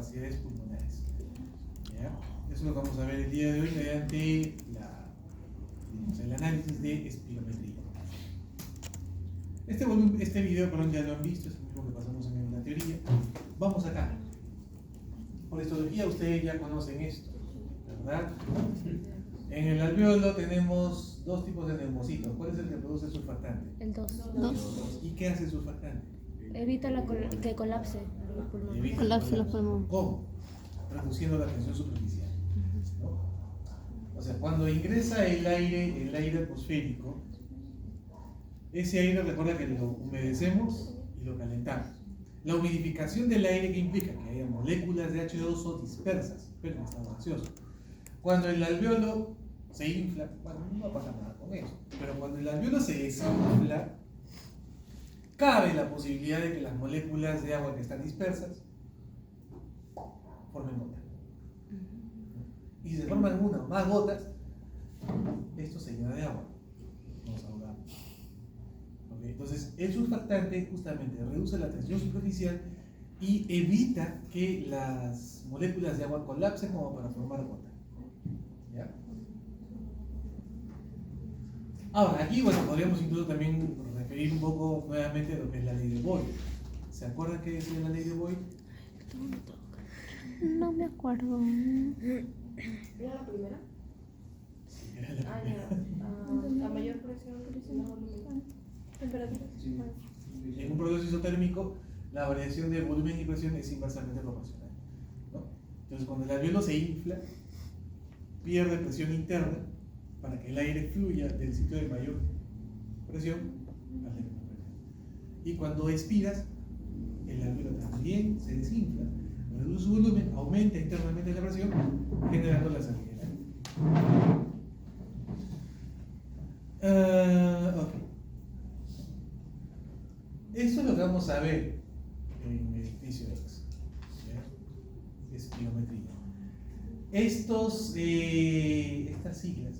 capacidades pulmonares. ¿Ya? Eso es lo que vamos a ver el día de hoy mediante el análisis de espirometría. Este video ya lo han visto, es el mismo que pasamos en la teoría. Vamos acá. Por histología ustedes ya conocen esto, ¿verdad? En el alveolo tenemos dos tipos de neumocitos. ¿Cuál es el que produce el surfactante? El 2. ¿Y qué hace el surfactante? Evita que colapse los pulmones. Evita Colapse los pulmones. ¿Cómo? Reduciendo la tensión superficial, ¿no? O sea, cuando ingresa el aire atmosférico, ese aire, recuerda que lo humedecemos y lo calentamos. La humidificación del aire, que implica que haya moléculas de H2O dispersas, pero en estado gaseoso. Cuando el alveolo se infla, bueno, no va a pasar nada con eso, pero cuando el alveolo se desinfla, cabe la posibilidad de que las moléculas de agua que están dispersas formen gotas. Y si se forman una o más gotas, esto se llena de agua. Nos ahogamos. ¿Okay? Entonces, el surfactante justamente reduce la tensión superficial y evita que las moléculas de agua colapsen como para formar gotas. ¿Ya? Ahora, aquí, bueno, podríamos incluso también referir un poco nuevamente a lo que es la ley de Boyle. ¿Se acuerdan qué decía la ley de Boyle? No me acuerdo. ¿Era la primera? Sí, era la primera. La mayor presión, temperatura. Sí. En un proceso isotérmico, la variación de volumen y presión es inversamente proporcional, ¿no? Entonces, cuando el alveolo se infla, pierde presión interna para que el aire fluya del sitio de mayor presión al de menor presión. Y cuando expiras, el alveolo también se desinfla, reduce su volumen, aumenta internamente la presión, generando la salida del aire. Ok. Esto es lo que vamos a ver en el ejercicio X. ¿Ya? Espirometría. Estas siglas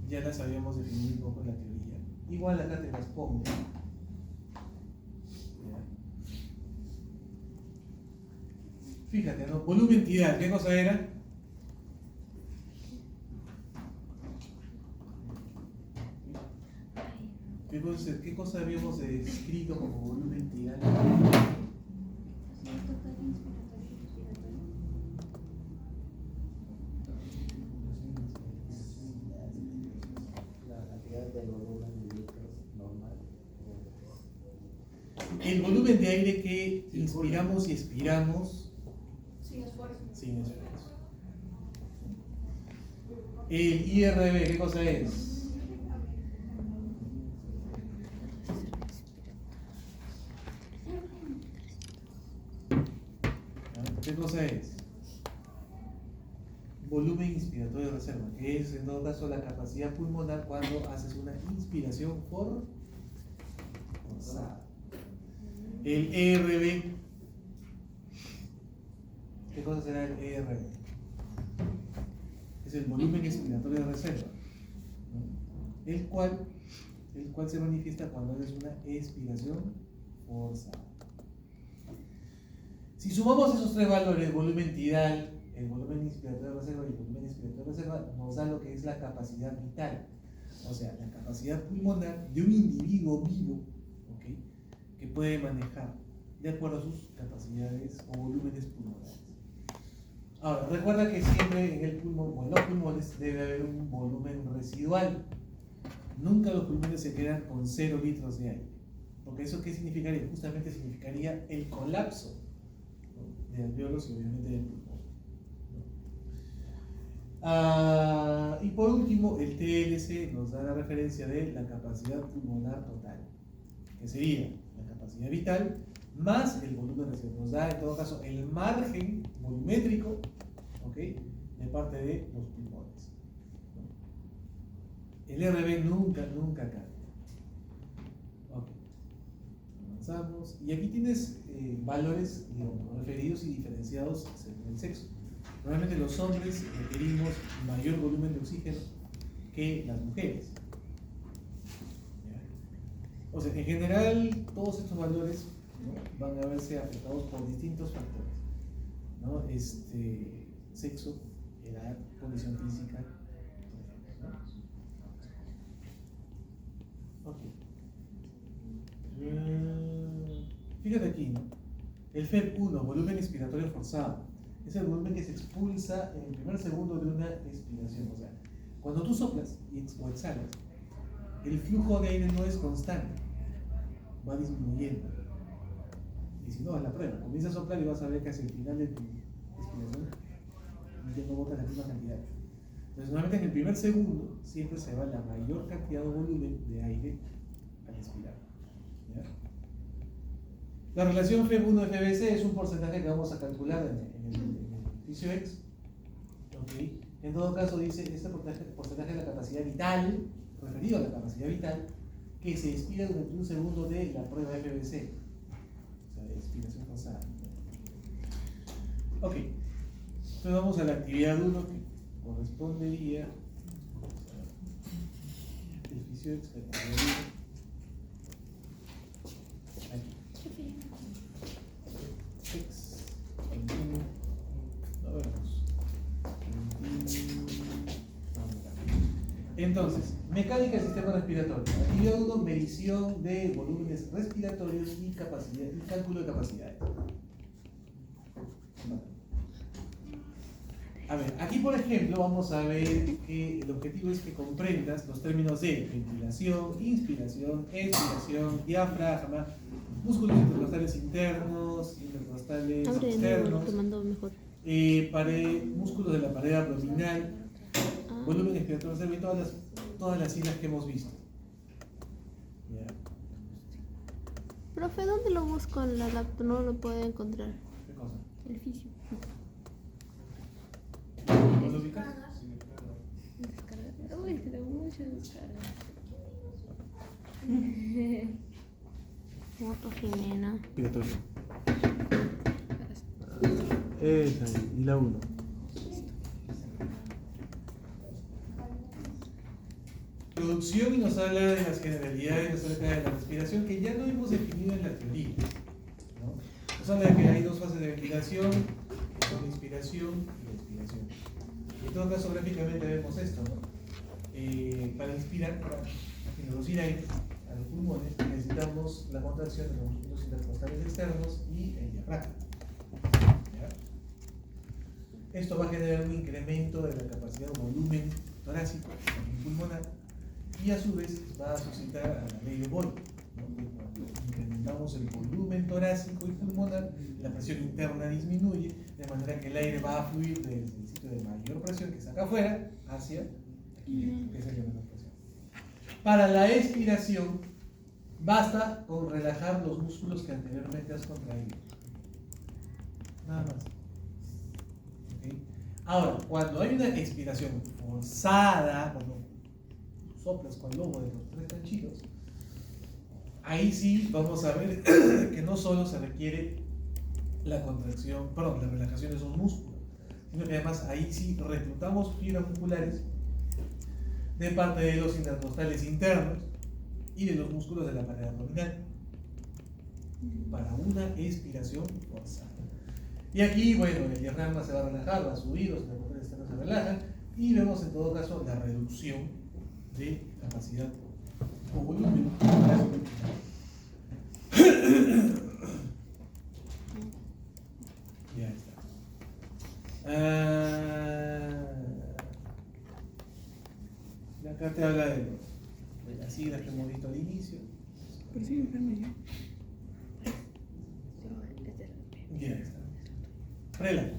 ya las habíamos definido un poco en la teoría. Igual acá te las pongo. ¿Ya? Fíjate, ¿no? Volumen tidal, ¿qué cosa era? ¿Qué cosa habíamos escrito como volumen tidal? El volumen de aire que inspiramos y expiramos Sin esfuerzo. sin esfuerzo. El IRB, ¿qué cosa es? ¿Qué cosa es? Volumen inspiratorio de reserva, que es en todo caso la capacidad pulmonar cuando haces una inspiración forzada. El ERB, ¿qué cosa será el ERB? Es el volumen inspiratorio de reserva, ¿no? el cual se manifiesta cuando haces una expiración forzada. Si sumamos esos tres valores, volumen tidal, el volumen inspiratorio de reserva y el volumen inspiratorio de reserva, nos da lo que es la capacidad vital, o sea, la capacidad pulmonar de un individuo vivo, ¿okay?, que puede manejar de acuerdo a sus capacidades o volúmenes pulmonares. Ahora, recuerda que siempre en el pulmón o en los pulmones debe haber un volumen residual. Nunca los pulmones se quedan con 0 litros de aire, porque eso ¿qué significaría? Justamente significaría el colapso, ¿no?, de alveolos y obviamente del pulmón. Y por último, el TLC nos da la referencia de la capacidad pulmonar total, que sería la capacidad vital más el volumen residual. Nos da en todo caso el margen volumétrico, ¿okay?, de parte de los pulmones. El RB nunca cambia. Okay. Avanzamos. Y aquí tienes valores, digamos, referidos y diferenciados según el sexo. Normalmente los hombres requerimos mayor volumen de oxígeno que las mujeres. ¿Ya? O sea, en general, todos estos valores, ¿no?, van a verse afectados por distintos factores, ¿no? sexo, edad, condición física. ¿No? Ok. Fíjate aquí, ¿no? El FEB1, volumen expiratorio forzado, es el volumen que se expulsa en el primer segundo de una expiración. O sea, cuando tú soplas o exhalas, el flujo de aire no es constante, va disminuyendo. Y si no, haz la prueba, comienza a soplar y vas a ver que hacia el final de tu expiración ya no botas la misma cantidad. Entonces, normalmente en el primer segundo siempre se va la mayor cantidad de volumen de aire al expirar. ¿Ya? La relación FEB1-FBC es un porcentaje que vamos a calcular en el ejercicio X. ¿Okay? En todo caso, dice este porcentaje de la capacidad vital, referido a la capacidad vital, que se expira durante un segundo de la prueba FBC. O sea, de expiración forzada. Ok. Entonces vamos a la actividad 1 que correspondería al ejercicio X. Aquí. X. No vemos. Entonces, mecánica del sistema respiratorio. Actividad 1, medición de volúmenes respiratorios y capacidad, y cálculo de capacidades. A ver, aquí por ejemplo vamos a ver que el objetivo es que comprendas los términos de ventilación, inspiración, expiración, diafragma, músculos intercostales internos, intercostales externos, músculos de la pared abdominal, volumen expiratorio reserva y todas las siglas que hemos visto. ¿Ya? Profe, ¿dónde lo busco en la laptop? No lo puedo encontrar. ¿Qué cosa? El fisio. ¿No lo ubicas? Descarga. Uy, tengo muchas descargas. Moto Jimena. Respiratorio. Esa, y la 1. Introducción y nos habla de las generalidades acerca de la respiración que ya no hemos definido en la teoría, ¿no? Nos habla de que hay dos fases de ventilación, que son la inspiración y la expiración. En todo caso, gráficamente vemos esto, ¿no? Para inspirar, para introducir aire a los pulmones, necesitamos la contracción de los músculos intercostales externos y el diafragma. ¿Ya? Esto va a generar un incremento de la capacidad o volumen torácico y pulmonar, y a su vez va a suscitar a la ley de Boyle, ¿no? Cuando incrementamos el volumen torácico y pulmonar, la presión interna disminuye, de manera que el aire va a fluir desde el sitio de mayor presión, que es acá afuera, hacia aquí, que es el de menor presión. Para la expiración, basta con relajar los músculos que anteriormente has contraído. Nada más. ¿Okay? Ahora, cuando hay una expiración forzada, cuando soplas con lobo de los 3 canchitos, ahí sí vamos a ver que no solo se requiere la contracción, perdón, la relajación de esos músculos, sino que además ahí sí reclutamos fibras musculares de parte de los intercostales internos y de los músculos de la pared abdominal para una expiración forzada. Y aquí, bueno, el diafragma se va a relajar, va a subir, los intercostales externos se relajan, y vemos en todo caso la reducción de capacidad o volumen. Ya está. Acá te habla de las siglas que hemos visto al inicio. Pero sí, enfermo ya. Ya está. Rela.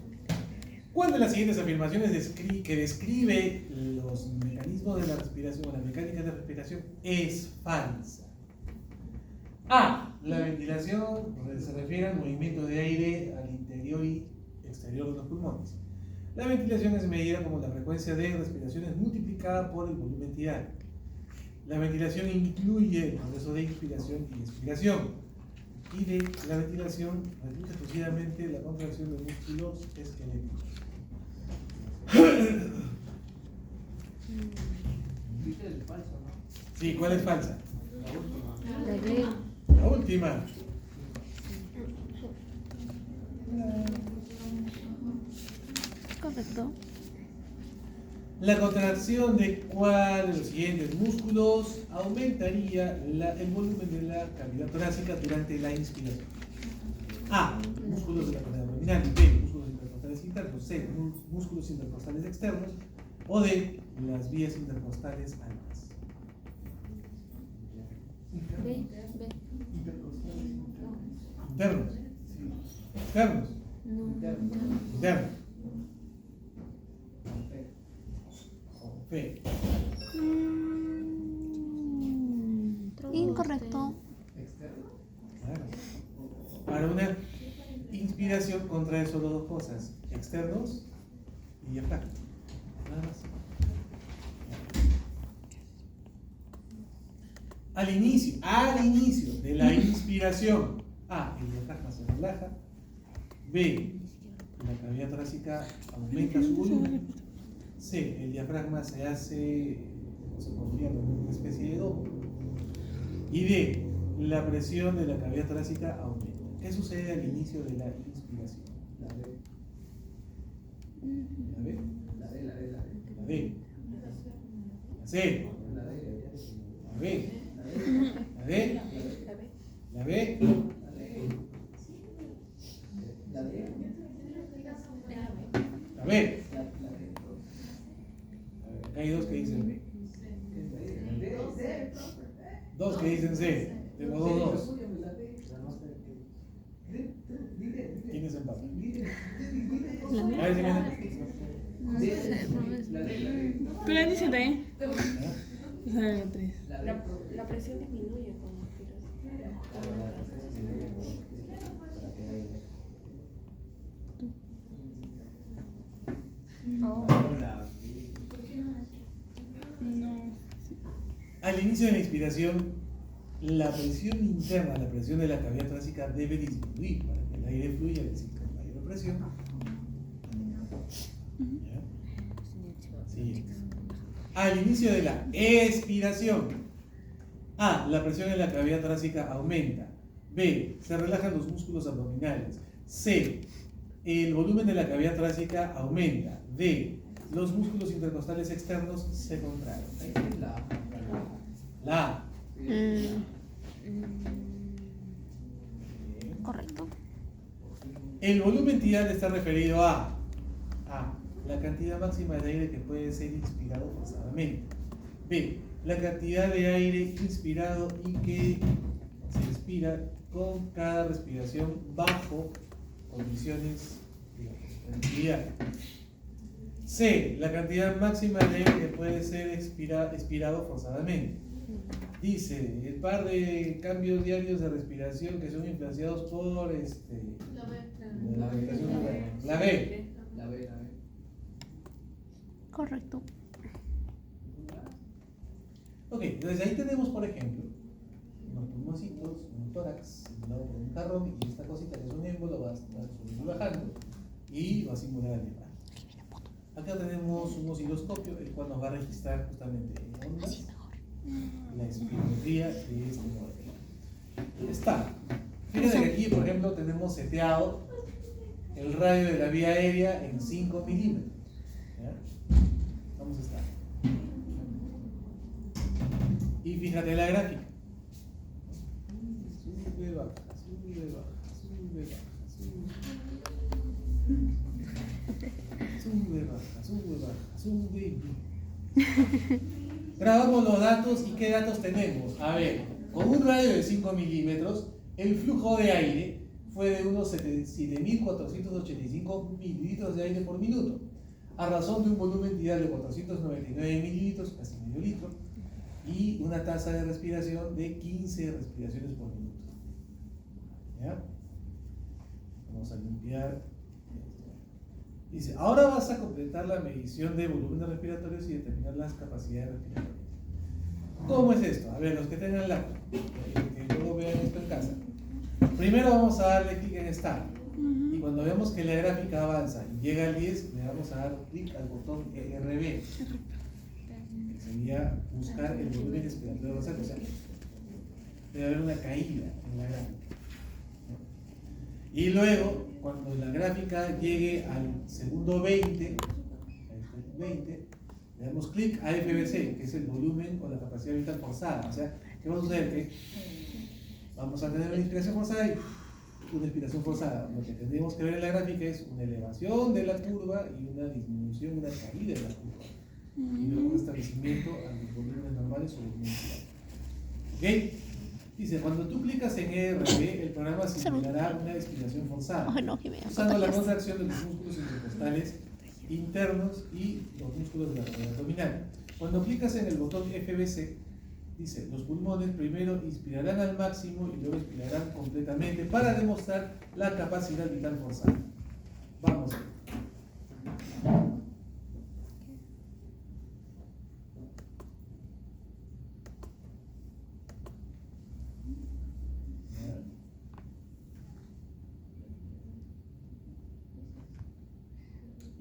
¿Cuál de las siguientes afirmaciones que describe los mecanismos de la respiración o la mecánica de la respiración es falsa? A. La ventilación se refiere al movimiento de aire al interior y exterior de los pulmones. La ventilación es medida como la frecuencia de respiraciones multiplicada por el volumen tidal. La ventilación incluye el proceso de inspiración y expiración. Y de la ventilación reduce exclusivamente la contracción de músculos esqueléticos. Sí, ¿cuál es falsa? La última. Correcto. La contracción de cuál de los siguientes músculos aumentaría el volumen de la cavidad torácica durante la inspiración. A. Músculos de la pared abdominal. B. Músculos intercostales internos. C. Músculos intercostales externos. O D. Las vías intercostales altas. B. Internos. Externos. No. Internos. B. Incorrecto. Claro. Para una inspiración contrae solo dos cosas, externos y diafragma. Nada más. Al inicio de la inspiración, A, el diafragma se relaja. B, la cavidad torácica aumenta su volumen. C, el diafragma se convierte en una especie de domo. Y D, la presión de la cavidad torácica aumenta. ¿Qué sucede al inicio de la inspiración? La B. La B. La D. La D. La D. La C. La B. La D. La B. La B. Acá hay dos que dicen B. Dos que dicen C. Tengo dos. ¿Quién es empate? A ver si Pero dice también. ¿Ah? O sea, la 3. La presión disminuye con No. Al inicio de la inspiración, la presión interna, la presión de la cavidad torácica debe disminuir para que el aire fluya al sitio de mayor presión. ¿Ya? Sí. Al inicio de la expiración, A, la presión en la cavidad torácica aumenta. B, se relajan los músculos abdominales. C, el volumen de la cavidad torácica aumenta. D, los músculos intercostales externos se contraen. La A. Correcto. El volumen tidal está referido a la cantidad máxima de aire que puede ser inspirado forzadamente. B, la cantidad de aire inspirado y que se expira con cada respiración bajo condiciones de tranquilidad. C, la cantidad máxima de aire que puede ser expirado forzadamente. Dice, el par de cambios diarios de respiración que son influenciados por la respiración humana. La B. Correcto. Ok, entonces ahí tenemos, por ejemplo, unos pulmoncitos, un tórax simulado por un jarrón y esta cosita que es un émbolo va a subir y bajando y va a simular el diafragma. Acá tenemos un osciloscopio, el cual nos va a registrar justamente en ondas la espirometría de este modelo. Ahí está. Fíjense que aquí, por ejemplo, tenemos seteado el radio de la vía aérea en 5 milímetros. ¿Ya? Vamos a estar. Y fíjate la gráfica. Sube, baja, sube, baja, sube, baja, sube, baja, sube, baja, sube y baja. Grabamos los datos y ¿qué datos tenemos? A ver, con un radio de 5 milímetros, el flujo de aire fue de unos 7.485 mililitros de aire por minuto, a razón de un volumen tidal de 499 mililitros, casi medio litro, y una tasa de respiración de 15 respiraciones por minuto. ¿Ya? Vamos a limpiar. Dice, ahora vas a completar la medición de volúmenes respiratorios y determinar las capacidades respiratorias. ¿Cómo es esto? A ver, los que tengan laptop, que luego vean esto en casa. Primero vamos a darle clic en Start. Y cuando vemos que la gráfica avanza y llega al 10, le vamos a dar clic al botón RB. Que sería buscar el volumen respiratorio basal. O sea, debe haber una caída en la gráfica. Y luego, cuando la gráfica llegue al segundo 20, ahí está el 20, le damos clic a FBC, que es el volumen o la capacidad vital forzada. O sea, ¿qué va a suceder? Que vamos a tener una inspiración forzada y una expiración forzada. Lo que tendríamos que ver en la gráfica es una elevación de la curva y una disminución, una caída de la curva. Y luego un establecimiento a los volúmenes normales o volúmenes. ¿Ok? Dice, cuando tú clicas en ERB, el programa simulará una expiración forzada, Ay, no, que me usando la contracción de los músculos intercostales internos y los músculos de la cadera abdominal. Cuando clicas en el botón FBC, dice, los pulmones primero inspirarán al máximo y luego expirarán completamente para demostrar la capacidad vital forzada. Vamos.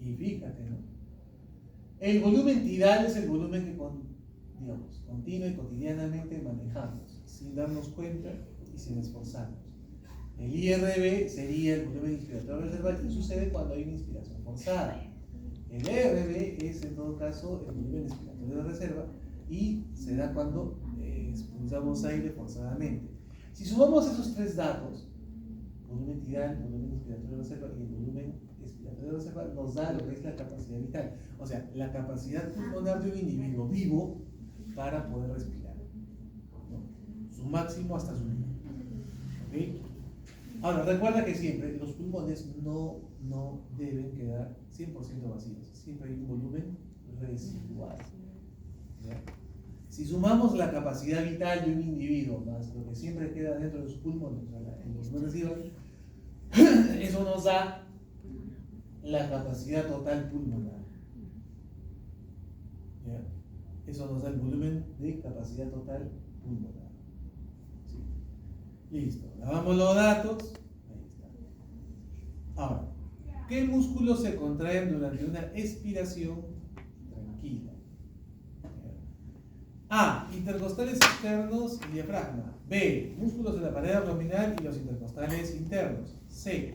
Y fíjate, ¿no? El volumen tidal es el volumen que digamos, continua y cotidianamente manejamos, sin darnos cuenta y sin esforzarnos. El IRB sería el volumen inspiratorio reservado que sucede cuando hay una inspiración forzada. El ERB es en todo caso el volumen inspiratorio de reserva y se da cuando expulsamos aire forzadamente. Si sumamos esos tres datos, volumen tidal, volumen inspiratorio de reserva y el volumen expiratorio de reserva, nos da lo que es la capacidad vital, o sea, la capacidad pulmonar de un individuo vivo para poder respirar, ¿no? Su máximo hasta su mínimo. ¿Okay? Ahora, recuerda que siempre los pulmones no deben quedar 100% vacíos, siempre hay un volumen residual. ¿Ya? Si sumamos la capacidad vital de un individuo más lo que siempre queda dentro de sus pulmones, o sea, el volumen residual, eso nos da la capacidad total pulmonar. ¿Ya? Eso nos da el volumen de capacidad total pulmonar. ¿Sí? Listo. Lavamos los datos. Ahí está. Ahora, ¿qué músculos se contraen durante una expiración tranquila? A. Intercostales externos y diafragma. B. Músculos de la pared abdominal y los intercostales internos. C.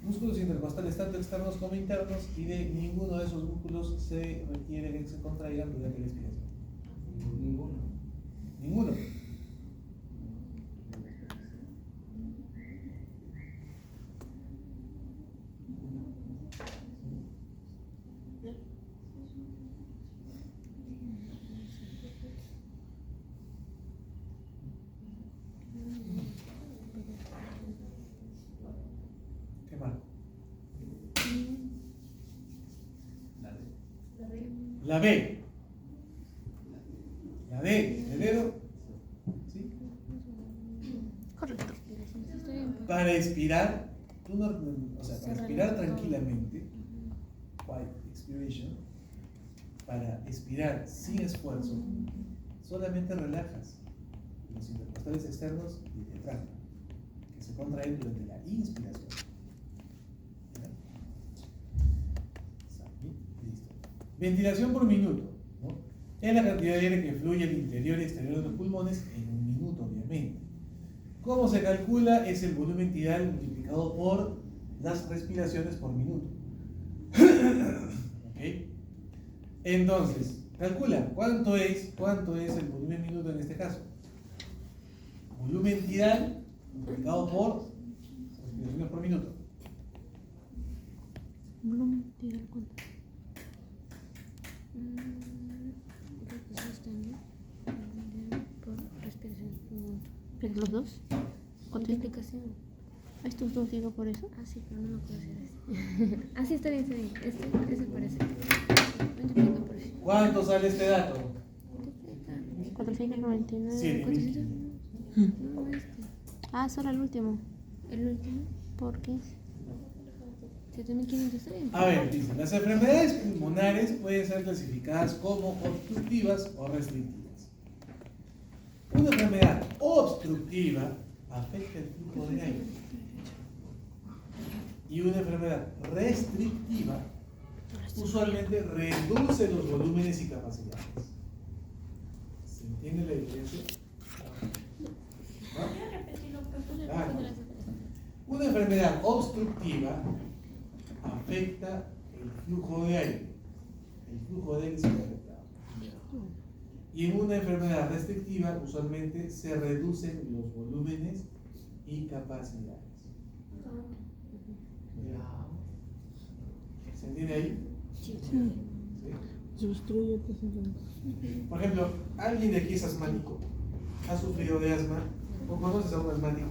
Músculos intercostales tanto externos como internos, y de ninguno de esos músculos se requiere que se contraigan durante la expiración. Ninguno. ¿Qué más? La B. La D, ¿el dedo? ¿Sí? Correcto. Para expirar, o sea, para expirar tranquilamente, quiet expiration, para expirar sin esfuerzo, solamente relajas los intercostales externos y el diafragma, que se contraen durante la inspiración. ¿Ya? Listo. Ventilación por minuto, ¿no? Es la cantidad de aire que fluye al interior y exterior de los pulmones en un minuto, obviamente. ¿Cómo se calcula? Es el volumen tidal multiplicado por las respiraciones por minuto. ¿Okay? Entonces, calcula cuánto es el volumen minuto en este caso. Volumen tidal multiplicado por respiraciones por minuto. Volumen tidal, ¿cuánto? Por respiración. ¿Pero los dos? ¿Cuánto es? Multiplicación. ¿Estos dos digo por eso? Ah, sí, pero no lo puedo hacer así. Ah, sí, está bien, está bien. Ese parece. Multiplica por eso. ¿Cuánto sale este dato? 499. 7.500. No, Ah, solo el último. el último. ¿Por qué? 7.500 está bien. A ver, dice, las enfermedades pulmonares pueden ser clasificadas como obstructivas o restrictivas. Una enfermedad obstructiva afecta el flujo de aire. Y una enfermedad restrictiva usualmente reduce los volúmenes y capacidades. ¿Se entiende la diferencia? ¿No? Claro. Una enfermedad obstructiva afecta el flujo de aire. El flujo de aire se ve afectado. Y en una enfermedad restrictiva usualmente se reducen los volúmenes y capacidades. ¿Se entiende ahí? Sí. ¿Sí? Se obstruye, pues, Por ejemplo, alguien de aquí es asmático, ha sufrido de asma, o conoces a un asmático.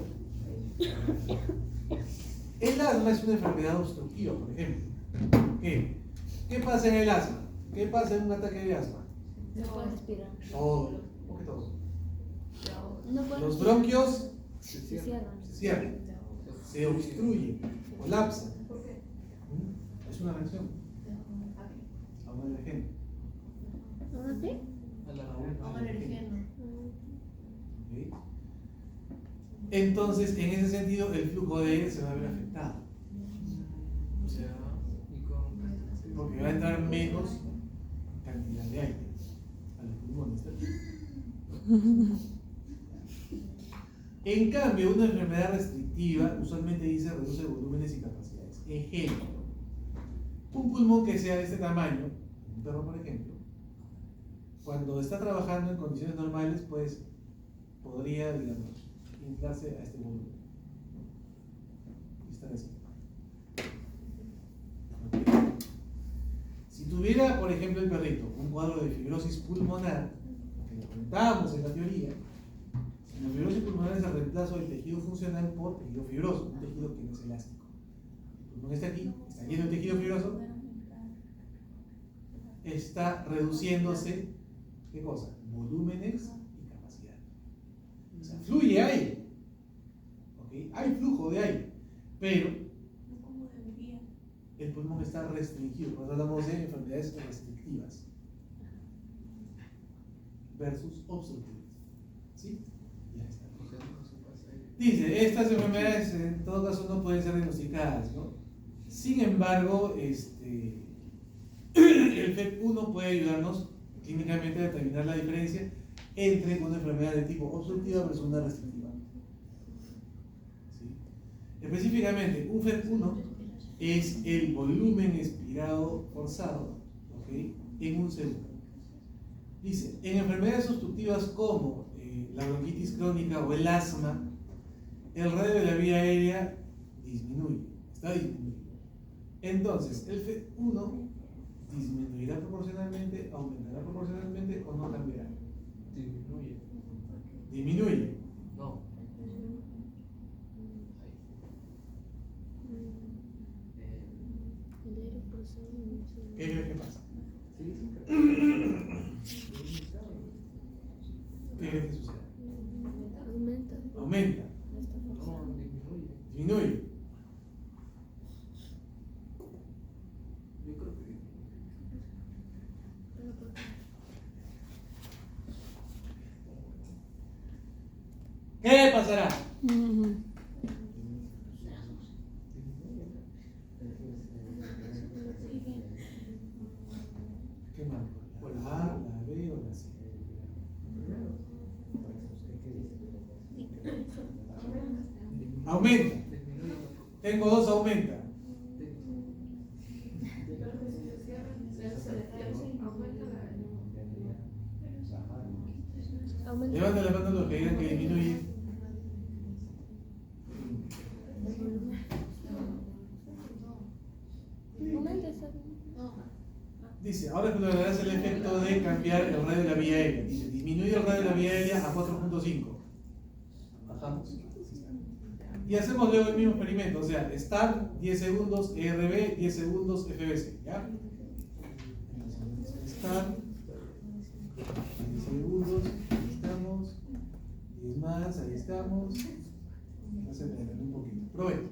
El asma es una enfermedad obstructiva, por ejemplo. ¿Qué pasa en el asma? ¿Qué pasa en un ataque de asma? No puedo respirar. Todo, ¿por qué todo? No puedo Los respirar. bronquios Se cierran. se cierran, se obstruyen, colapsan. ¿Mm? Es una reacción a un alergeno. ¿Ahora qué? A un alergeno. ¿Ok? Entonces, en ese sentido, el flujo de aire se va a ver afectado. O sea, porque va a entrar menos cantidad de aire a los pulmones. En cambio, una enfermedad restrictiva usualmente dice reduce volúmenes y capacidades. Ejemplo, un pulmón que sea de este tamaño, un perro por ejemplo, cuando está trabajando en condiciones normales, pues podría, digamos, inflarse a este volumen. Y estar así. ¿Ok? Si tuviera, por ejemplo, el perrito un cuadro de fibrosis pulmonar, que lo comentábamos en la teoría, la fibrosis pulmonar es el reemplazo del tejido funcional por tejido fibroso, un tejido que no es elástico. El pulmón está aquí, está lleno de tejido fibroso, está reduciéndose, ¿qué cosa? Volúmenes y capacidad. O sea, fluye aire, ¿ok? Hay flujo de aire, pero el pulmón está restringido. Por eso hablamos de enfermedades restrictivas versus obstructivas. ¿Sí? Ya está. Dice, estas enfermedades en todo caso no pueden ser diagnosticadas, ¿no? Sin embargo, el FEP1 puede ayudarnos clínicamente a determinar la diferencia entre una enfermedad de tipo obstructiva versus una restrictiva. ¿Sí? Específicamente, un FEP1 es el volumen expirado forzado, ¿ok?, en un segundo. Dice, en enfermedades obstructivas como la bronquitis crónica o el asma, el radio de la vía aérea disminuye, está disminuyendo. Entonces, el FEP1 disminuirá proporcionalmente, aumentará proporcionalmente o no cambiará. Disminuye. Disminuye. No. ¿Qué crees que pasa? ¿Qué crees que sucede? Aumenta. Aumenta. No, disminuye. Disminuye. Yo creo que disminuye. ¿Qué pasará? ¿Qué marco? ¿La A, la B o la C? Aumenta. Tengo dos, aumenta. Aumenta. Levanta la mano los que digan que disminuye. Aumenta esa. Dice, ahora explorarás el efecto de cambiar el radio de la vía aérea. Dice, disminuye el radio de la vía aérea a 4.5. Bajamos. Y hacemos luego el mismo experimento, o sea, start 10 segundos, ERB 10 segundos, FBC, ¿ya? Start 10 segundos, ahí estamos, 10 más, ahí estamos. Vamos a detener un poquito. Probemos.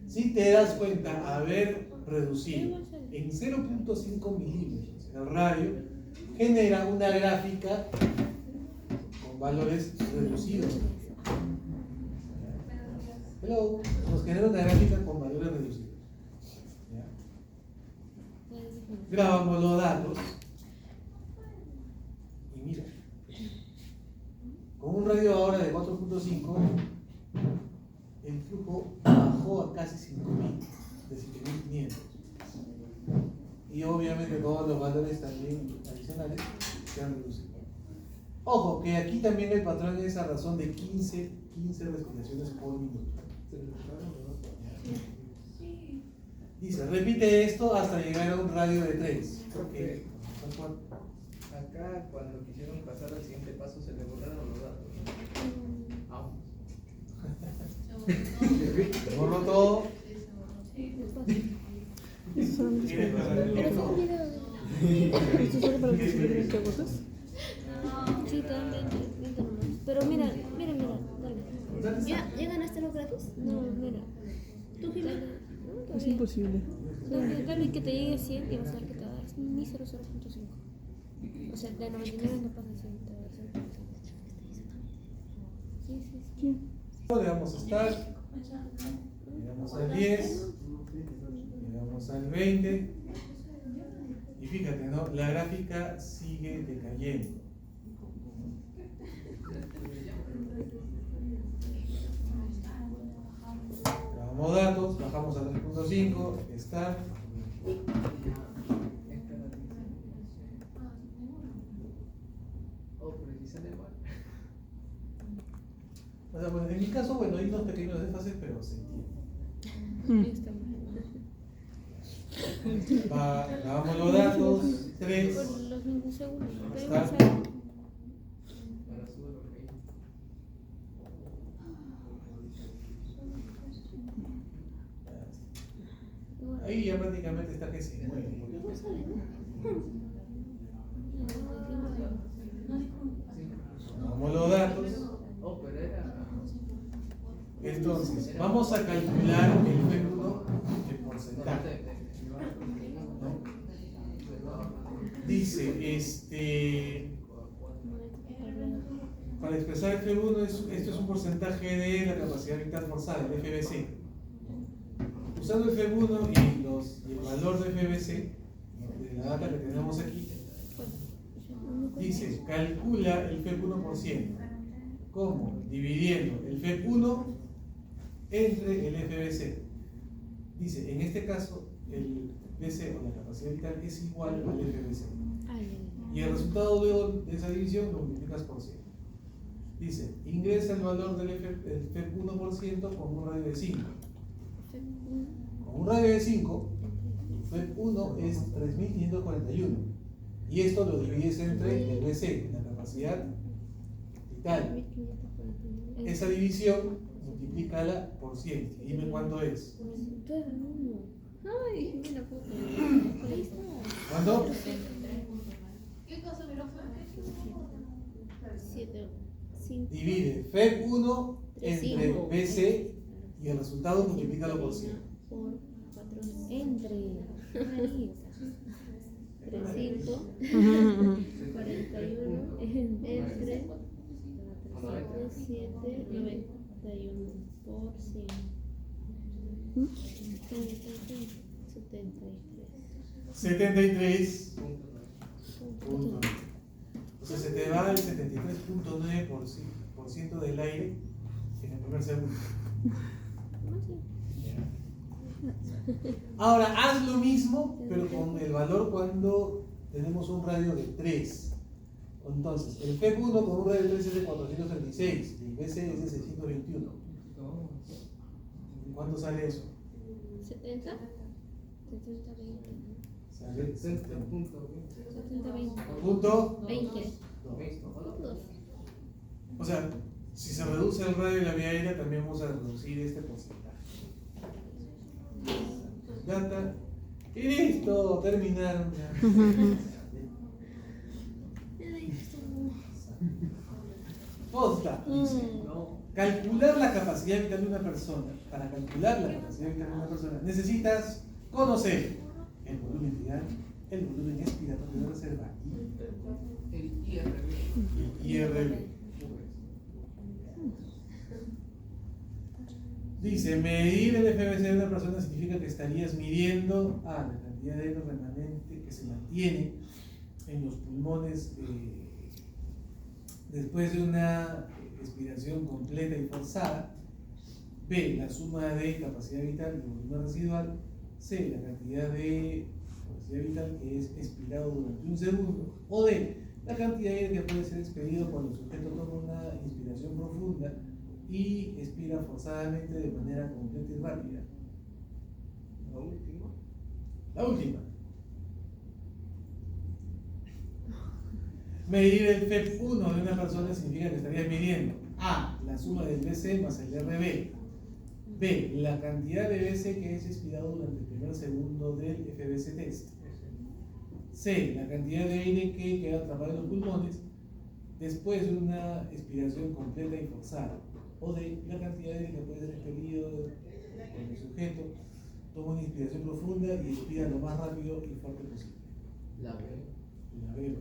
Si te das cuenta, haber reducido en 0.5 milímetros el radio genera una gráfica con valores reducidos. Hello, nos genera una gráfica con valores reducidos. ¿Ya? Grabamos los datos y mira, flujo bajó a casi 5.000, de 7.500. Y obviamente todos los valores también adicionales se han reducido. Ojo, que aquí también el patrón es a razón de 15 respiraciones por minuto. Dice, repite esto hasta llegar a un radio de 3. Porque acá cuando quisieron pasar al siguiente paso se le borraron los datos. Vamos. Borro todo. Eso solamente es para Pero es un video. ¿Esto solo para que se vean qué cosas? Sí, te dan 20 nomás. Pero mira, dale. ¿Ya ganaste los gratis? No, mira. Tú Gil. Es imposible. Dale que te llegue a 100 y vas a ver que te va a dar ni 0.5. O sea, de 99 no pasa a 100, te va a dar 0.5. Sí. ¿Qué? Le vamos a estar, llegamos al 10, llegamos al 20, y fíjate, ¿no? La gráfica sigue decayendo. Grabamos datos, bajamos a 3.5, está. Oh, pero si sale mal. O sea, pues en mi caso, bueno, hay unos pequeños desfases, pero se entiende. Está mal. Grabamos los datos, 3. Por los milisegundos. Pero Está. igual sale. Para subir los reyes. Ahí ya prácticamente está que se mueve. Grabamos los datos. Oh, pero era. Entonces, vamos a calcular el F1 en porcentaje. ¿No? Dice, para expresar F1, esto es un porcentaje de la capacidad vital forzada, el FBC. Usando F1 y el valor de FBC, de la data que tenemos aquí, dice, calcula el FEP1%. ¿Cómo? Dividiendo el FEP1 entre el FBC. Dice, en este caso, el BC o la capacidad vital es igual al FBC. Y el resultado luego de esa división lo multiplicas por 100. Dice, ingresa el valor del FEP1% con un radio de 5. Con un radio de 5, el FEP1 es 3.541. Y esto lo divides entre el BC, la capacidad vital. Esa división, multiplícala por 100. Y dime cuánto es. Ay, mira, puta. Ahí está. ¿Cuánto? 7, 5. Divide FEP1 entre Cinco. BC y el resultado multiplícalo por 100. Por 4. Entre. Ahí. 3, 5. 41. Entre. 7, 91. Por 100. 73 puntos. O sea, se te va el 73.9% del aire en el primer segundo. Ahora, haz lo mismo, pero con el valor cuando tenemos un radio de 3. Entonces, el FEP1 con un radio de 3 es de 436 y el BC es de 621. ¿Cuánto sale eso? 70. 70, 20. Sale 70 puntos. 70, 20. punto 20. 2. O sea, si se reduce el radio de la vía aérea, también vamos a reducir este porcentaje. Data. Y listo, terminaron ya. Posta, dice, calcular la capacidad vital de una persona. Para calcular la capacidad vital de una persona necesitas conocer el volumen vital, el volumen expiratorio de reserva El IRB. y el IRB. Dice, medir el FBC de una persona significa que estarías midiendo la cantidad de aire remanente que se mantiene en los pulmones después de una expiración completa y forzada, B, la suma de capacidad vital y volumen residual. C, la cantidad de capacidad vital que es expirado durante un segundo. O D, la cantidad de aire que puede ser expelido cuando el sujeto toma una inspiración profunda y expira forzadamente de manera completa y rápida. La última. La última. Medir el FEP1 de una persona significa que estarías midiendo A, la suma del BC más el RB. B, la cantidad de BC que es expirado durante el primer segundo del FBC test. C, la cantidad de aire que queda atrapado en los pulmones después de una expiración completa y forzada. O D, la cantidad de aire que puede ser expelido cuando el sujeto toma una inspiración profunda y expira lo más rápido y fuerte posible. La B. La B.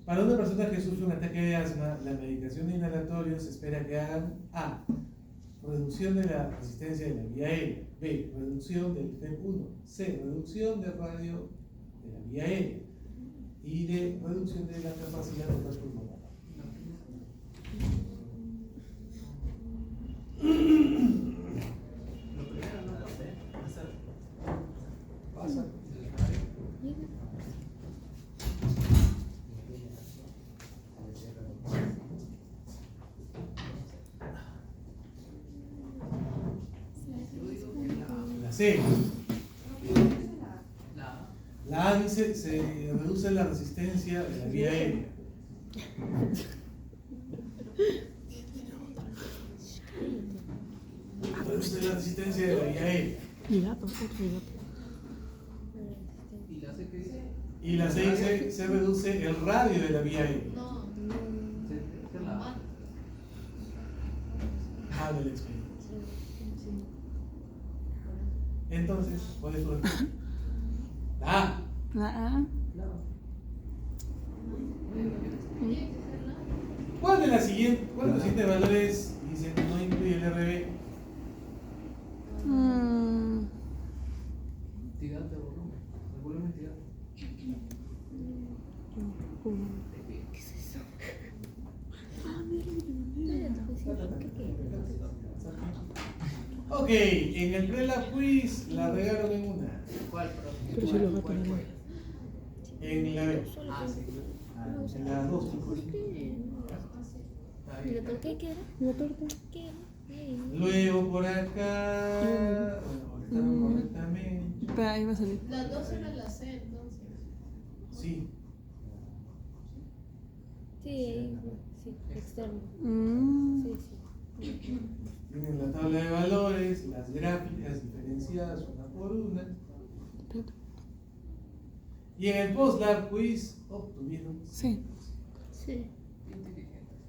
Para una persona que sufre un ataque de asma, la medicación de inhalatorios se espera que hagan A, reducción de la resistencia de la vía aérea. B, reducción del FEP1. C, reducción del radio de la vía aérea. Y D, reducción de la capacidad total pulmonar. Lo primero no pasa. La C. La A dice se reduce la resistencia de la vía aérea. Reduce la resistencia de la vía aérea. Mi gato, otro gato. ¿Y la C qué dice? Y la C dice se reduce el radio de la vía aérea. ¿Qué es la A? A de la experiencia. Entonces, ¿cuál es tu respuesta? La A. La A. ¿Cuál de los siguientes valores dicen no incluye el RB? Entidad de volumen. El volumen entidad. ¿Qué es eso? ¿Qué? Ok, en el Prelab Quiz la regaron en una. ¿Cuál? Pero si los gatos no. En la B. Ah, sí. En la 2. ¿Y la torta qué era? La torta. ¿Qué era? Luego por acá. Bueno, correctamente. Espera, ahí va a salir. Las dos eran la C, entonces. Sí. Sí, externo. Sí. Tienen la tabla de valores, las gráficas diferenciadas una por una. Y en el Post-Lab Quiz obtuvieron. Sí. Sí. Inteligentes.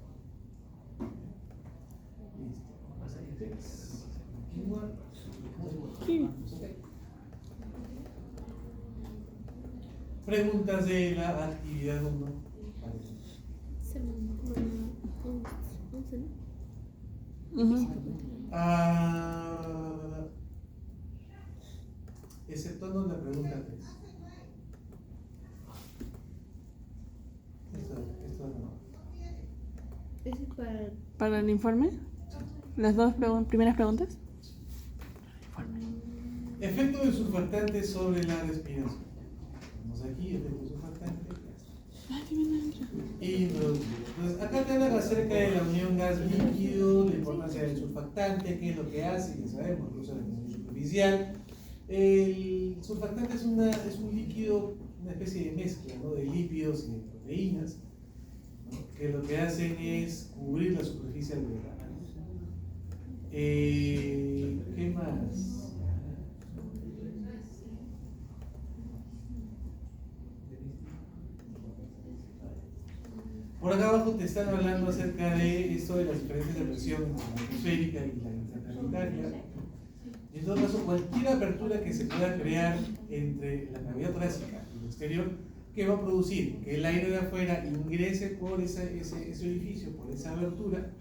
Listo. Vamos a continuar. Sí. Preguntas de la actividad 1. Semana 11, ¿no? Exceptuando la pregunta 3. Esto no. Ese es para. ¿Para el informe? ¿Las dos primeras preguntas? Efecto del surfactante sobre la respiración. Vamos aquí, efecto del surfactante. Y pues acá te hablan acerca de la unión gas-líquido, la importancia del surfactante, qué es lo que hace, ya sabemos, que usa la química superficial. El surfactante es un líquido, una especie de mezcla, ¿no?, de lípidos y de proteínas, ¿no?, que lo que hacen es cubrir la superficie alveolar. ¿Qué más? Por acá abajo te están hablando acerca de esto de las diferencias de presión entre la atmosférica y la interplanetaria. En todo caso, cualquier apertura que se pueda crear entre la cavidad torácica y el exterior, que va a producir que el aire de afuera ingrese por ese orificio, por esa abertura,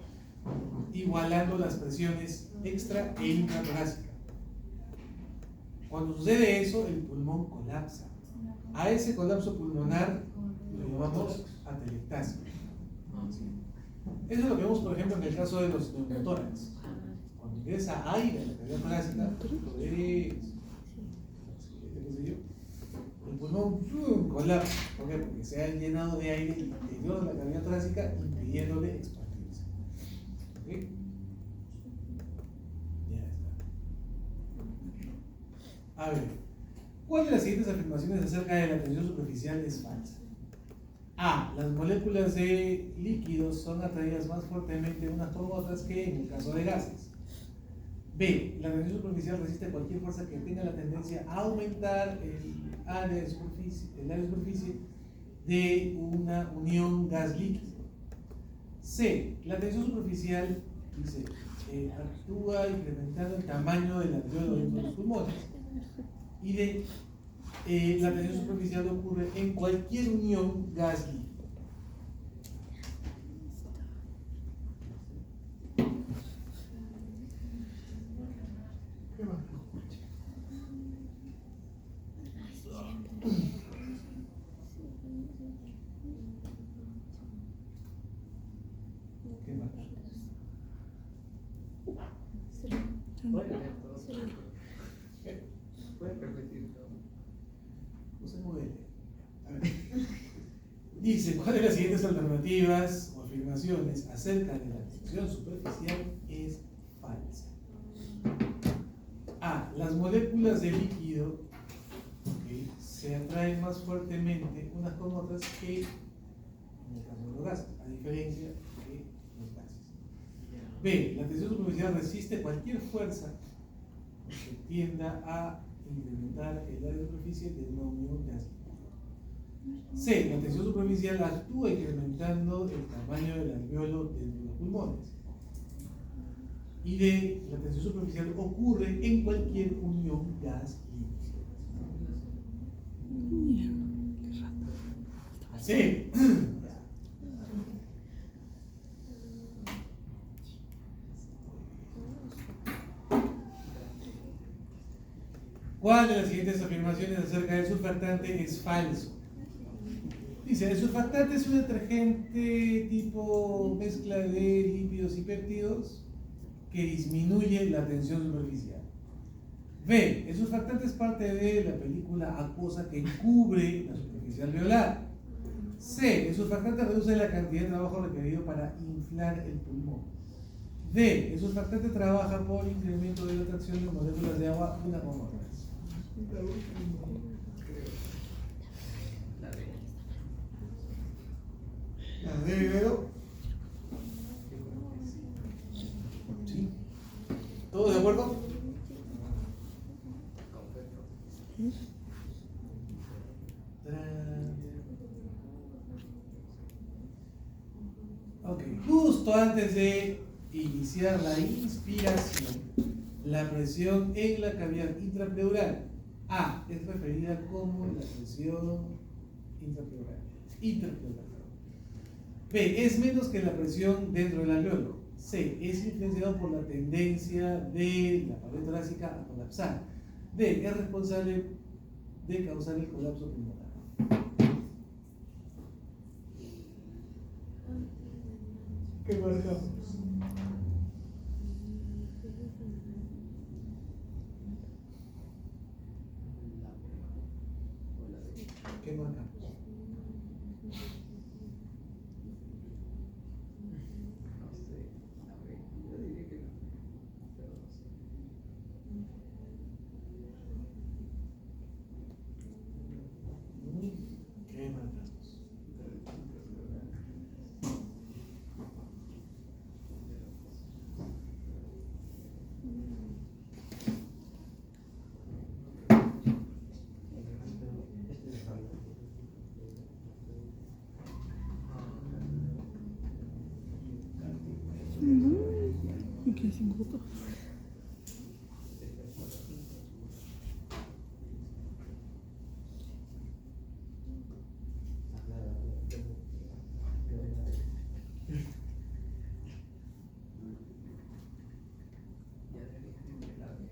igualando las presiones extra e intratorácicas. Cuando sucede eso, el pulmón colapsa. A ese colapso pulmonar lo llamamos atelectasia. Eso es lo que vemos, por ejemplo, en el caso de los neumotórax. Cuando ingresa aire en la cavidad torácica, lo ves, qué sé yo, el pulmón colapsa. ¿Por qué? Porque se ha llenado de aire el interior de la cavidad torácica, impidiéndole expandirse. ¿Ok? Ya está. A ver, ¿cuál de las siguientes afirmaciones acerca de la tensión superficial es falsa? A. Las moléculas de líquidos son atraídas más fuertemente unas por otras que en el caso de gases. B. La tensión superficial resiste cualquier fuerza que tenga la tendencia a aumentar el área de superficie de una unión gas-líquido. C. La tensión superficial dice, actúa incrementando el tamaño del alveolo dentro de los pulmones. Y D. La tensión superficial ocurre en cualquier unión gas-líquido. ¿Qué más? Pueden leer todos. Pueden repetir todo. No se mueve. A ver. Dice, ¿cuál de las siguientes alternativas o afirmaciones acerca de la tensión superficial es falsa? A. Las moléculas de líquido se atraen más fuertemente unas con otras que en el caso de los gases, a diferencia de los gases. B. La tensión superficial resiste cualquier fuerza que tienda a incrementar el área de superficie de una unión gas. C. La tensión superficial actúa incrementando el tamaño del alveolo dentro de los pulmones. Y D. La tensión superficial ocurre en cualquier unión gas-líquido. C. ¿Cuál de las siguientes afirmaciones acerca del surfactante es falso? Dice, el surfactante es un detergente tipo mezcla de lípidos y péptidos que disminuye la tensión superficial. B. El surfactante es parte de la película acuosa que cubre la superficie alveolar. C. El surfactante reduce la cantidad de trabajo requerido para inflar el pulmón. D. El surfactante trabaja por incremento de la atracción de moléculas de agua una con otras. La última, creo. La B. ¿La D, veo? ¿Sí? ¿Todos de acuerdo? Confirmo. Ok, justo antes de iniciar la inspiración, la presión en la cavidad intrapleural A es referida como la presión intrapleural. B es menos que la presión dentro del alveolo. C es influenciado por la tendencia de la pared torácica a colapsar. D es responsable de causar el colapso pulmonar. ¿Qué marcamos? ¿Qué marcamos? No sé. A ver, yo diría que no. Pero no sé. ¿Qué marcamos? Me quedé sin voto. Ya debería la B.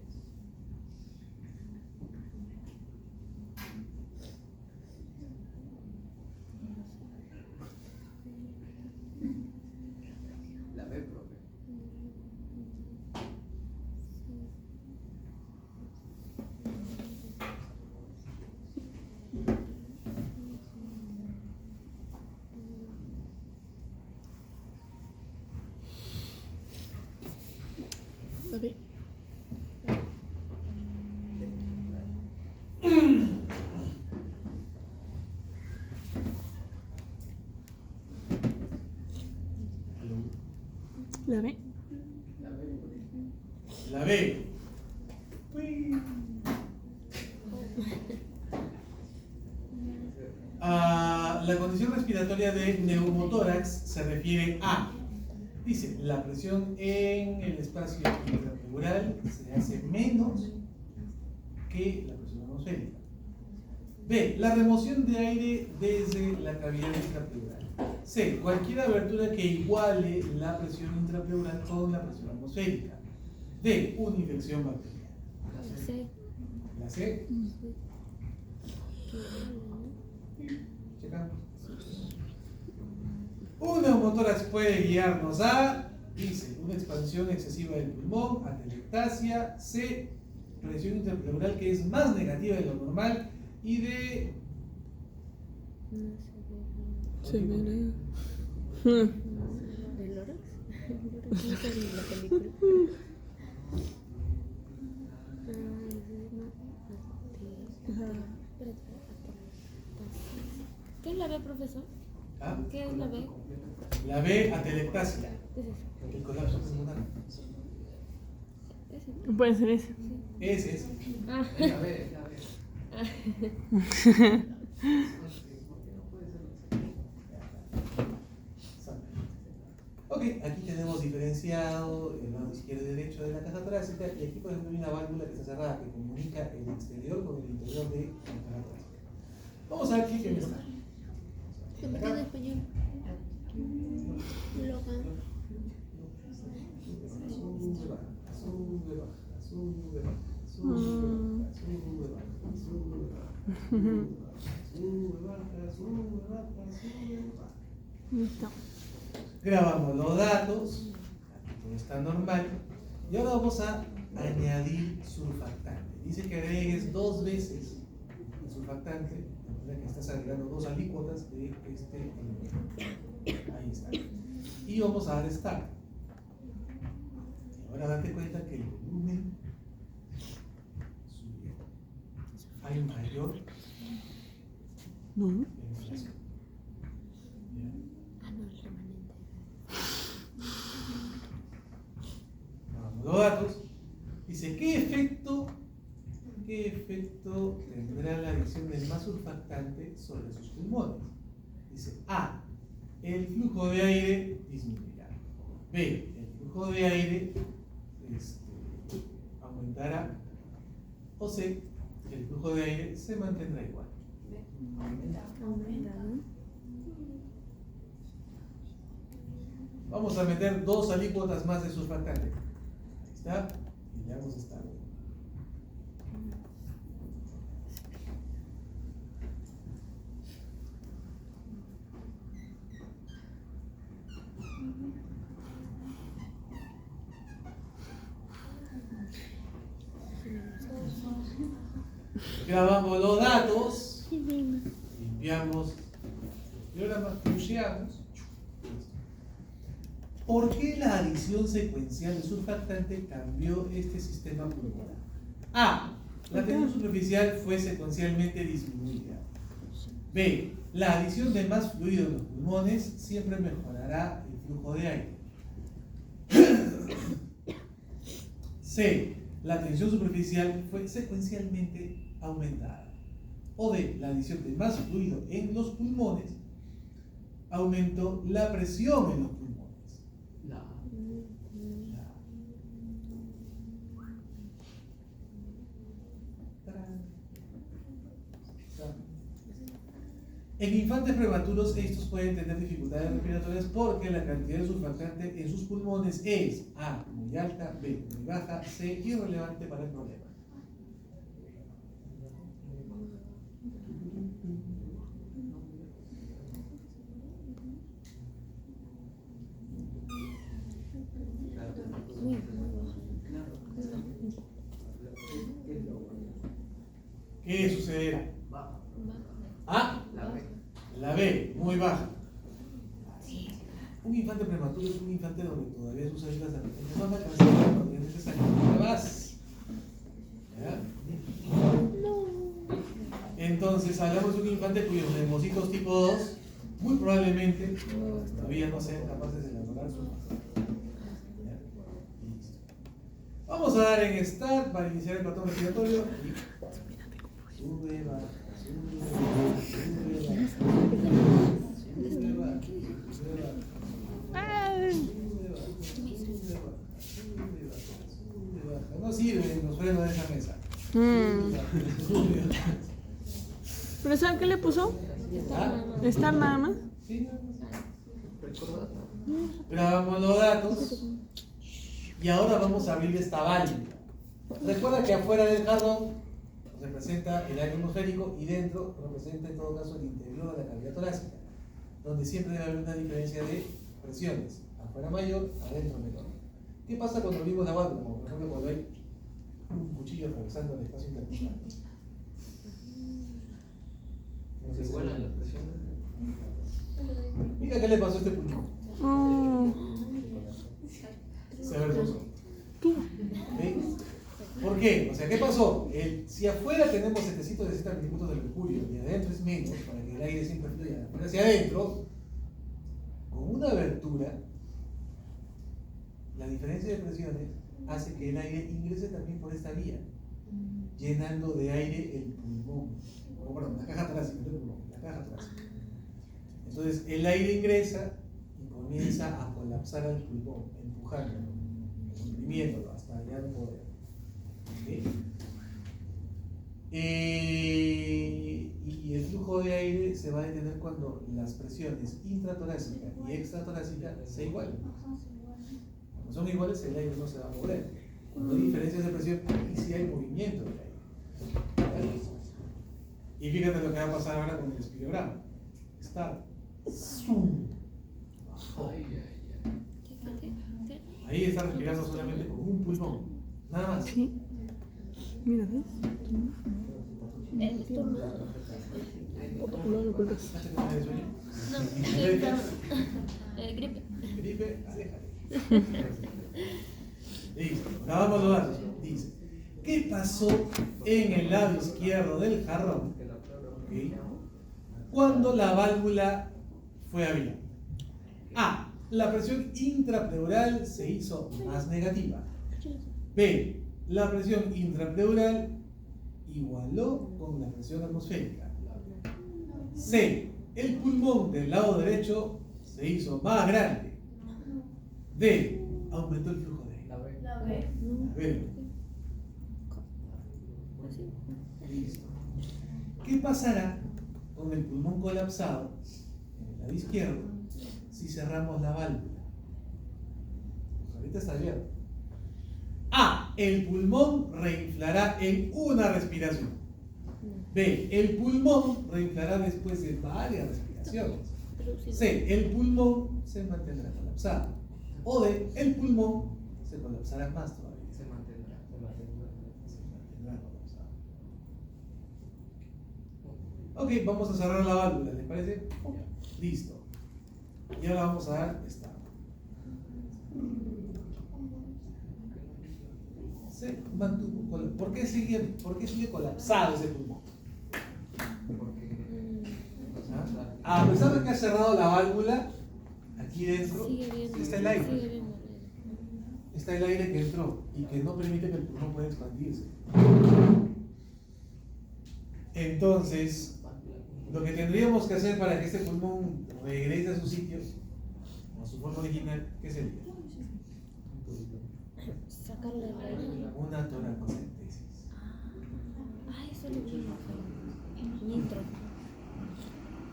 profe. ¿La ve? La B. Uy. La condición respiratoria de neumotórax se refiere a, dice, la presión en el espacio intrapleural se hace menos que la presión atmosférica. B, la remoción de aire desde la cavidad intrapleural. C, cualquier abertura que iguale la presión intrapleural con la presión atmosférica. D, una infección bacteriana. Sí. La C. Checamos. Un neumotórax puede guiarnos a, dice, una expansión excesiva del pulmón, atelectasia. C, presión intrapleural que es más negativa de lo normal. Y D, Se ve. ¿De Lorax? No sé la película. ¿Qué es la B, profesor? ¿ah? ¿Qué es la B? La B, atelectasia. ¿Qué es eso? El colapso pulmonar. ¿Ese, no? Puede ser ese. Ese es. Ah. Es la B, es la B. Ok, aquí tenemos diferenciado el lado izquierdo y derecho de la caja torácica y aquí por ejemplo hay una válvula que está cerrada que comunica el exterior con el interior de la caja torácica. Vamos a ver qué quiere estar. Se metió en español. Loca. Sube, baja, sube, baja, sube, baja, sube, baja, sube, baja, sube, baja, sube, baja, sube, baja, sube, baja. Listo. Grabamos los datos, aquí todo está normal, y ahora vamos a añadir surfactante. Dice que agregues 2 veces el surfactante, de manera que estás agregando 2 alícuotas de este elemento. Ahí está. Y vamos a dar start. Y ahora date cuenta que el volumen subió. Hay mayor No. inflación. ¿Ya? Ah, no, el remanente. Vamos, los datos. Dice, ¿qué efecto tendrá la adición del más surfactante sobre sus pulmones? Dice, A, el flujo de aire disminuirá. B, el flujo de aire aumentará. O C, el flujo de aire se mantendrá igual. Aumenta, ¿no? Vamos a meter 2 alícuotas más de surfactante. Ahí está. Y le damos start. Grabamos los datos, limpiamos el programa, pusheamos. ¿Por qué la adición secuencial de surfactante cambió este sistema pulmonar? A. La tensión superficial fue secuencialmente disminuida. B. La adición de más fluido en los pulmones siempre mejorará el flujo de aire. C. La tensión superficial fue secuencialmente aumentada. O D. La adición de más fluido en los pulmones aumentó la presión en los pulmones. En infantes prematuros estos pueden tener dificultades respiratorias porque la cantidad de surfactante en sus pulmones es A, muy alta, B, muy baja, C, irrelevante para el problema. ¿Qué sucederá? A, la B, muy baja. Un infante prematuro es un instante donde todavía sus células de repente son alcanzadas cuando es necesario que más. ¿Ya? Entonces hablamos de un infante cuyos neumocitos tipo 2 muy probablemente todavía no sean capaces de elaborar su masa. ¿Ya? Listo. Vamos a dar en Start para iniciar el patrón respiratorio. Sube, baja, sube, baja, sube, baja, sube, baja, sube, baja, sube, baja. No sirven los frenos de esa mesa. Sube, baja. ¿Profesor, qué le puso? ¿Ah? ¿Estar nada más? Sí, grabamos los datos y ahora vamos a abrir esta válvula. Recuerda que afuera del jarrón representa el aire atmosférico y dentro representa en todo caso el interior de la cavidad torácica, donde siempre debe haber una diferencia de presiones, afuera mayor, adentro menor. ¿Qué pasa cuando abrimos la válvula? Como por ejemplo cuando hay un cuchillo atravesando el espacio intercostal. No sé si Igualan las presiones. Mira qué le pasó a este pulmón. Se avergonzó. ¿Veis? ¿Por qué? O sea, ¿qué pasó? Si afuera tenemos 760 milímetros de mercurio y adentro es menos, para que el aire siempre fluya de afuera hacia adentro, con una abertura, la diferencia de presiones hace que el aire ingrese también por esta vía, llenando de aire el pulmón. O perdón, la caja torácica, no el pulmón, la caja torácica. Entonces el aire ingresa y comienza a colapsar al pulmón, empujándolo, comprimiéndolo hasta allá no poder. ¿Okay? Y el flujo de aire se va a detener cuando las presiones intratorácica y extratorácica se igualen. Cuando son iguales, el aire no se va a mover. Cuando hay diferencias de presión, ahí sí hay movimiento del aire. Y fíjate lo que va a pasar ahora con el espirograma. Está bajó. Ahí está respirando solamente con un pulmón, nada más. Sí. Mira, ¿ves? No lo ocultas. Gripe. Gripe, aléjate. Listo, grabamos los datos. Dice, ¿qué pasó en el lado izquierdo del jarrón? ¿Okay? Cuando la válvula fue abierta. A. La presión intrapleural se hizo más negativa. B. La presión intrapleural igualó con la presión atmosférica. C. El pulmón del lado derecho se hizo más grande. D. Aumentó el flujo de aire. La B. A ver. Listo. ¿Qué pasará con el pulmón colapsado en el lado izquierdo si cerramos la válvula? Pues ahorita está abierto. A. El pulmón reinflará en una respiración. B. El pulmón reinflará después de varias respiraciones. C. El pulmón se mantendrá colapsado. O D. El pulmón se colapsará más todavía. Se mantendrá. Se mantendrá colapsado. Ok, vamos a cerrar la válvula, ¿les parece? Listo. Y ahora vamos a dar esta. Se mantuvo. ¿Por qué sigue colapsado ese pulmón? ¿Ah? A pesar de que ha cerrado la válvula, aquí dentro está el aire. Está el aire que entró y que no permite que el pulmón pueda expandirse. Entonces, lo que tendríamos que hacer para que este pulmón regrese a su sitio, a su forma original, ¿qué sería? Sacarle el aire. Una toracocentesis. Ay, eso es lo mismo. Nitro.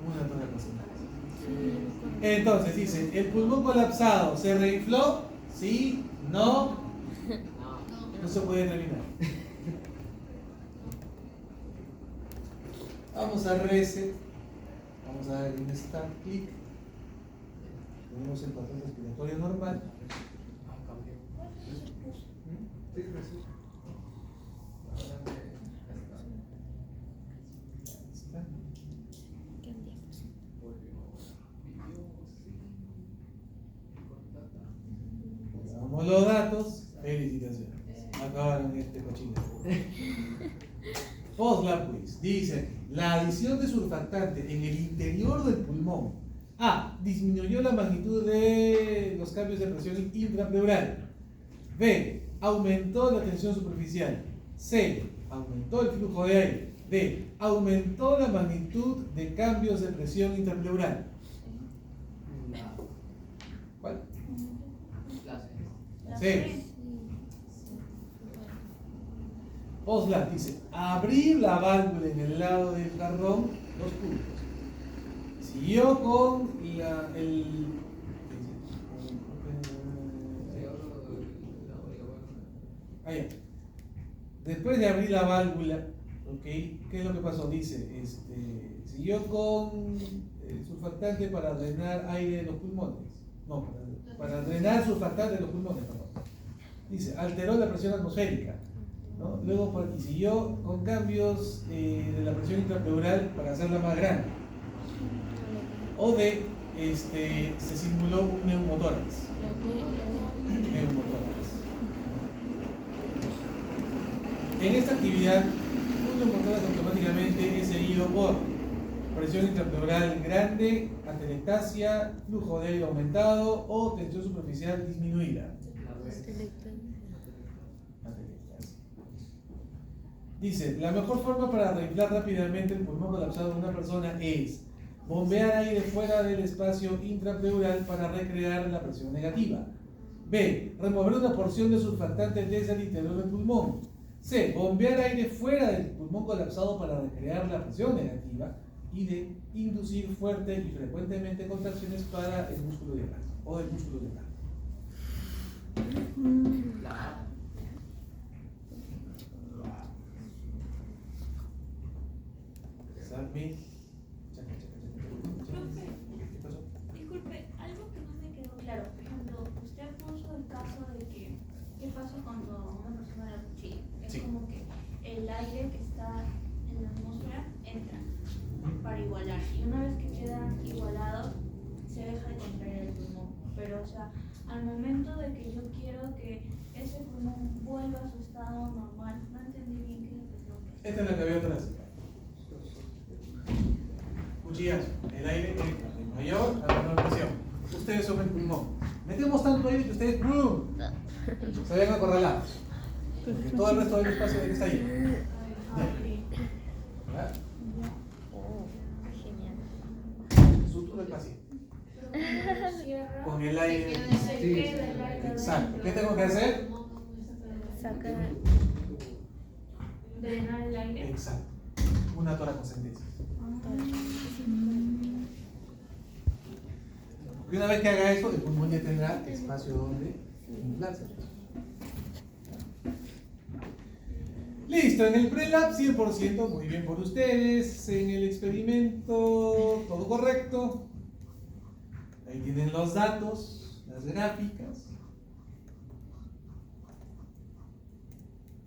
Una toracocentesis. Sí, yo me acuerdo. Entonces dice, ¿el pulmón colapsado se reinfló? ¿Sí? ¿No? No se puede terminar. Vamos a reset. Vamos a dar un start click. Tenemos el patrón respiratorio normal. Sí, gracias. Está. ¿Qué día? Dice, la adición de surfactante en el interior del pulmón A. Disminuyó la magnitud de los cambios de presión intrapleural. B. Aumentó la tensión superficial. C. Aumentó el flujo de aire. D. Aumentó la magnitud de cambios de presión intrapleural. ¿Cuál? La C. Osla dice, abrir la válvula en el lado del jarrón, 2 puntos. Siguió con Allá. Después de abrir la válvula, ¿ok? ¿Qué es lo que pasó? Dice, siguió con surfactante para drenar aire de los pulmones. No, para drenar surfactante de los pulmones, perdón. Dice, alteró la presión atmosférica, ¿no? Luego y siguió con cambios de la presión intrapleural para hacerla más grande. O de, se simuló un neumotórax. Neumotórax. En esta actividad, un neumotórax automáticamente es seguido por presión intrapleural grande, atelectasia, flujo de aire aumentado o tensión superficial disminuida. Dice, la mejor forma para reinflar rápidamente el pulmón colapsado de una persona es bombear aire fuera del espacio intrapleural para recrear la presión negativa. B. Remover una porción de surfactante desde el interior del pulmón. C. Bombear aire fuera del pulmón colapsado para recrear la presión negativa. Y D. Inducir fuerte y frecuentemente contracciones para el músculo diafragma o del músculo diafragma. ¿Qué pasó? Disculpe, algo que no me quedó claro. Por ejemplo, usted puso el caso de que, ¿qué pasa cuando una persona la cuchilla? Es Sí. como que el aire que está en la atmósfera entra para igualar. Y una vez que queda igualado, se deja de contraer el pulmón. Pero, o sea, al momento de que yo quiero que ese pulmón vuelva a su estado normal, no entendí bien qué es lo que tengo que hacer. Esta es la cavidad torácica. Cuchillazo. El aire entra de mayor a menor presión. Ustedes son el pulmón. Metemos tanto aire que ustedes ¡brum! Se ven acorralados. Porque todo el resto del espacio de que está ahí. ¿Ya? Sutura el paciente. Con el aire. Exacto. ¿Qué tengo que hacer? Sacar. Drenar el aire. Exacto. Una toracocentesis. Y una vez que haga eso, el pulmón ya tendrá espacio donde inflarse. Listo, en el prelab 100%, muy bien por ustedes. En el experimento, todo correcto. Ahí tienen los datos, las gráficas.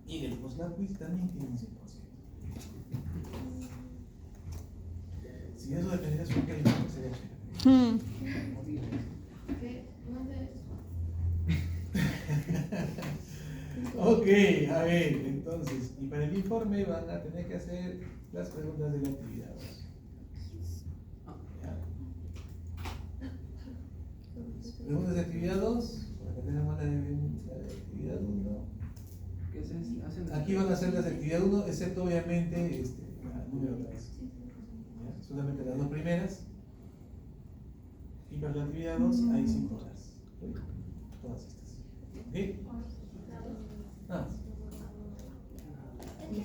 Y en el post-lab quiz también tienen 100%. Si eso dependiera de su calificación, sería chévere. ¿Qué? ¿Dónde es? Ok, a ver, entonces, y para el informe van a tener que hacer las preguntas de la actividad 2. Preguntas de actividad 2, por acá tenemos la de actividad 1. ¿Qué se hacen? Aquí van a hacer las de actividad 1, excepto obviamente la número 3. Solamente las 2 primeras. Y para la actividad 2 hay 5 horas. Todas estas. ¿Ok? Nada más.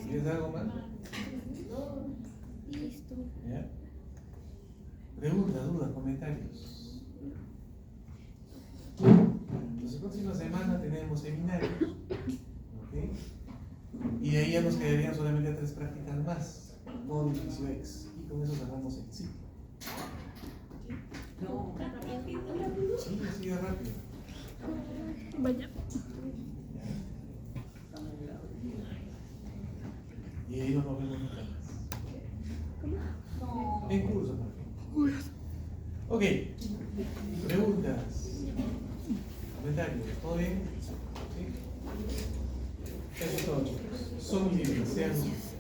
¿Quieres algo más? Listo. ¿Ya? Preguntas, dudas, comentarios. La próxima semana tenemos seminarios. ¿Ok? Y de ahí ya nos quedarían solamente 3 prácticas más. Con FisioX. Y con eso cerramos el ciclo. No, Sí, así de rápido. Vaya. Y ahí nos vemos nunca más. no. En curso, por fin. Ok. Preguntas. Comentarios. ¿Todo bien? ¿Sí? Eso es todo, chicos. Son libres, sean libres.